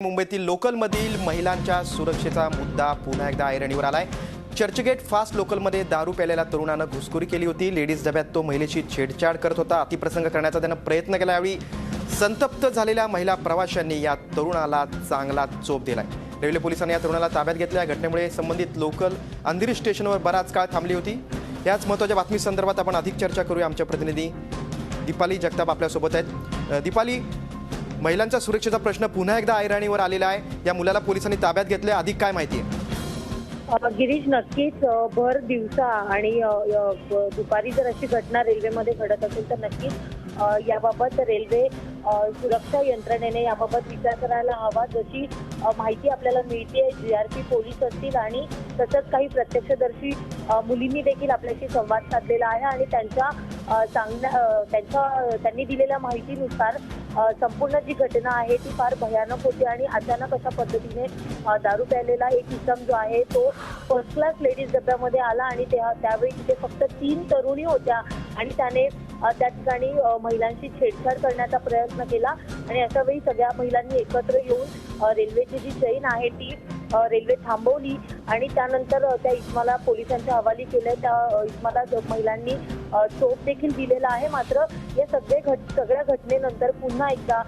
मुंबईतील लोकलमधील महिलांच्या सुरक्षेचा मुद्दा पुन्हा एकदा ऐरणीवर आलाय। चर्चगेट फास्ट लोकलमध्ये दारू प्यायलेल्या तरुणानं घुसखोरी केली होती। लेडीज डब्यात तो महिलेची छेडछाड करत होता। अतिप्रसंग करण्याचा त्यानं प्रयत्न केला। यावेळी संतप्त झालेल्या महिला प्रवाशांनी या तरुणाला चांगला चोप दिलाय। रेल्वे पोलिसांनी या तरुणाला ताब्यात घेतलं। या घटनेमुळे संबंधित लोकल अंधेरी स्टेशनवर बराच काळ थांबली होती। याच महत्त्वाच्या बातमी संदर्भात आपण अधिक चर्चा करूया। आमच्या प्रतिनिधी दीपाली जगताप आपल्यासोबत आहेत। दीपाली, महिलांच्या सुरक्षेचा प्रश्न पुन्हा एकदा ऐरणीवर आलेला आहे। या मुलाला पोलिसांनी ताब्यात घेतले, अधिक काय माहिती आहे? गिरीश, नक्कीच भर दिवसा आणि दुपारी जर अशी घटना रेल्वेमध्ये घडत असेल तर नक्कीच याबाबत रेल्वे सुरक्षा यंत्रणेने याबाबत विचार करायला हवा। जशी माहिती आपल्याला मिळते, GRP पोलीस असतील आणि तसंच काही प्रत्यक्षदर्शी मुलींनी देखील आपल्याशी संवाद साधलेला आहे आणि त्यांनी दिलेल्या माहितीनुसार संपूर्ण जी घटना आहे ती फार भयानक होती आणि अचानक अशा पद्धतीने दारू प्यायलेला एक इसम जो आहे तो फर्स्ट क्लास लेडीज डब्यामध्ये आला आणि त्यावेळी तिथे फक्त 3 तरुणी होत्या आणि त्याने त्या ठिकाणी महिलांची छेडछाड करण्याचा प्रयत्न केला आणि अशा वेळी सगळ्या महिलांनी एकत्र येऊन रेल्वेची जी ट्रेन आहे ती रेल्वे थांबवली आणि त्यानंतर त्या इस्माला पोलिसांच्या हवाली केले। त्या इस्माला महिलांनी चोप देखील दिलेला आहे। मात्र या सगळ्या घटनेनंतर पुन्हा एकदा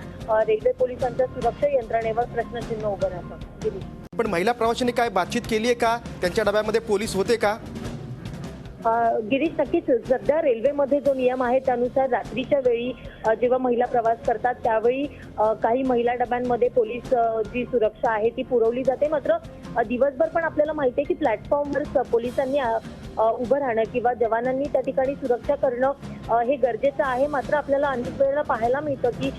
रेल्वे पोलिसांच्या सुरक्षा यंत्रणेवर प्रश्नचिन्ह उभं राहतं। पण महिला प्रवाशांनी काय बातचीत केली आहे का? त्यांच्या डब्यामध्ये पोलीस होते का? गिरीश, नक्कीच सध्या रेल्वेमध्ये जो नियम आहे त्यानुसार रात्रीच्या वेळी जेव्हा महिला प्रवास करतात त्यावेळी काही महिला डब्यांमध्ये पोलीस जी सुरक्षा आहे ती पुरवली जाते। मात्र दिवसभर पण आपल्याला माहिती आहे की प्लॅटफॉर्मवर पोलिसांनी उभं राहणं किंवा जवानांनी त्या ठिकाणी सुरक्षा करणं हे गरजेचं आहे। मात्र आपल्याला अनेक वेळेला पाहायला मिळतं की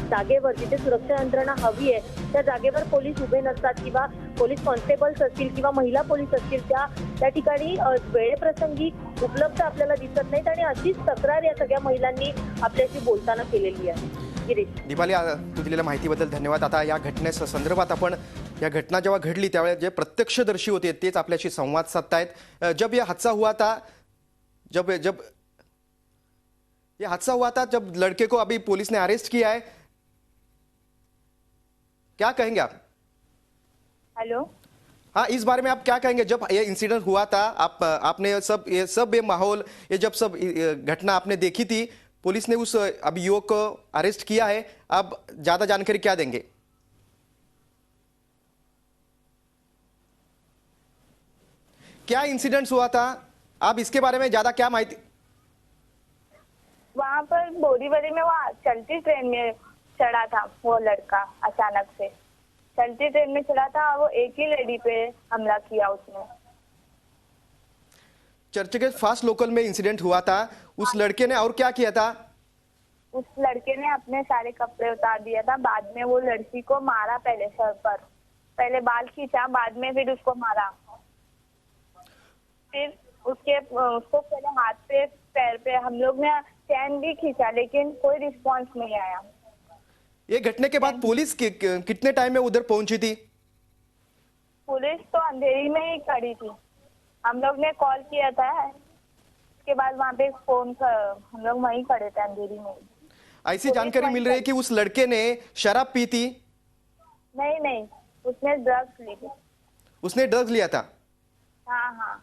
जागेवर जिथे सुरक्षा यंत्रणा हवी आहे त्या जागेवर पोलीस उभे नसतात किंवा पोलीस कॉन्स्टेबल्स असतील किंवा महिला पोलीस असतील त्या ठिकाणी वेळेप्रसंगी उपलब्ध आपल्याला दिसत नाहीत आणि अशीच तक्रार या सगळ्या महिलांनी आपल्याशी बोलताना केलेली आहे। दीपाली, तू दिलेल्या माहितीबद्दल धन्यवाद। आता या घटनेच्या संदर्भात आपण या घटना जेव्हा घडली त्यावेळेस जे प्रत्यक्षदर्शी होते तेच आपल्याशी संवाद साधतायत। जब ये हादसा हुआ था जब लड़के को अभी पुलिस ने अरेस्ट किया है, क्या कहेंगे आप? हेलो, हाँ, इस बारे में आप क्या कहेंगे? जब ये इंसिडेंट हुआ था आपने ये माहौल, ये जब सब घटना आपने देखी थी, पुलिस ने उस अब युवक को अरेस्ट किया है, अब ज्यादा जानकारी क्या देंगे? क्या इंसिडेंट हुआ था, आप इसके बारे में ज्यादा क्या माहिती? वहाँ पर बोरीवली में वो चलती ट्रेन में चढ़ा था वो लड़का, अचानक से चलती ट्रेन में चढ़ा था। वो एक ही लेडी पे हमला किया उसने। चर्चगेट फास्ट लोकल में इंसिडेंट हुआ था, उस लड़के ने और क्या किया था? उस लड़के ने अपने सारे कपड़े उतार दिया था। बाद में वो लड़की को मारा, पहले सर पर, पहले बाल खींचा, बाद में फिर उसको मारा। फिर उसको पहले हाथ पे पैर पे हम लोग ने चैन भी खींचा लेकिन कोई रिस्पॉन्स नहीं आया। ये घटने के बाद पुलिस कितने टाइम में उधर पहुंची थी? पुलिस तो अंधेरी में ही खड़ी थी। हम लोग ने कॉल किया था, उसके बाद वहाँ पे हम लोग वहीं खड़े थे अंधेरी में। ऐसी जानकारी मिल रही है कि उस लड़के ने शराब पी थी? नहीं, उसने ड्रग्स ली थी। उसने ड्रग्स लिया था? हाँ।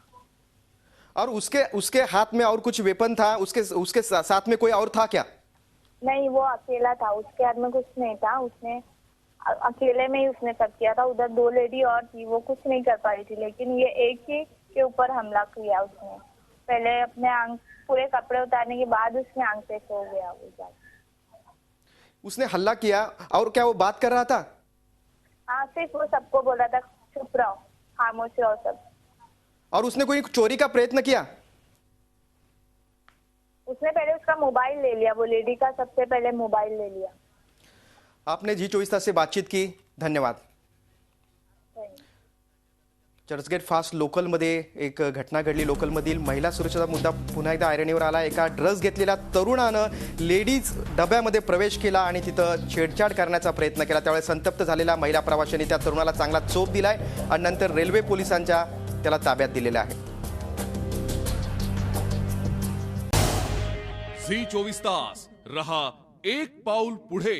और उसके हाथ में और कुछ वेपन था? उसके साथ में कोई और था क्या? नहीं, वो अकेला था, उसके हाथ में कुछ नहीं था। उसने अकेले में ही उसने सब किया था। उधर 2 लेडी और थी, वो कुछ नहीं कर पा रही थी, लेकिन ये एक ही के ऊपर हमला किया उसने। पहले अपने आंख पूरे कपड़े उतारने के बाद उसने आंख पे सो गया वो। उसने हल्ला किया और क्या वो बात कर रहा था? हाँ, सिर्फ वो सबको बोल रहा था चुप रहो, खामोश रहो सब। और उसने कोई चोरी का प्रयत्न किया? उसने पहले उसका मोबाइल ले लिया, वो लेडी का सबसे पहले मोबाइल ले लिया। आपने जी24 तास से बातचीत की, धन्यवाद। चर्चगेट फास्ट लोकलमध्ये एक घटना घडली। लोकलमधील महिला सुरक्षेचा मुद्दा पुन्हा एकदा ऐरणीवर आला। एका ड्रग्स घेतलेल्या तरुणानं लेडीज डब्यामध्ये प्रवेश केला आणि तिथं छेडछाड करण्याचा प्रयत्न केला। त्यावेळी संतप्त झालेल्या महिला प्रवाशांनी त्या तरुणाला चांगला चोप दिलाय आणि नंतर रेल्वे पोलिसांच्या त्याला ताब्यात दिलेलं आहे। झी 24 तास रहा एक पाऊल पुढे।